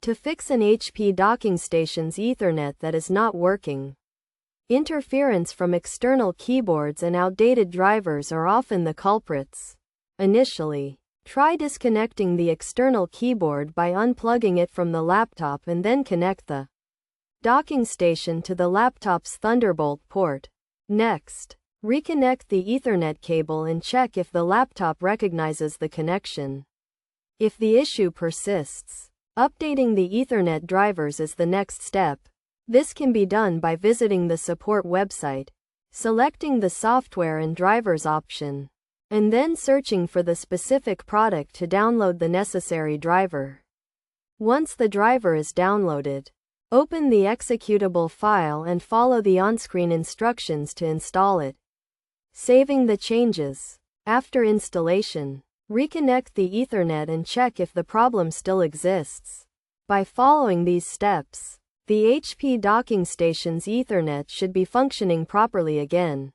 To fix an HP docking station's Ethernet that is not working. Interference from external keyboards and outdated drivers are often the culprits. Initially, try disconnecting the external keyboard by unplugging it from the laptop and then connect the docking station to the laptop's Thunderbolt port. Next, reconnect the Ethernet cable and check if the laptop recognizes the connection. If the issue persists, updating the Ethernet drivers is the next step. This can be done by visiting the support website, selecting the Software and Drivers option, and then searching for the specific product to download the necessary driver. Once the driver is downloaded, open the executable file and follow the on-screen instructions to install it. Saving the changes. After installation, reconnect the Ethernet and check if the problem still exists. By following these steps, the HP docking station's Ethernet should be functioning properly again.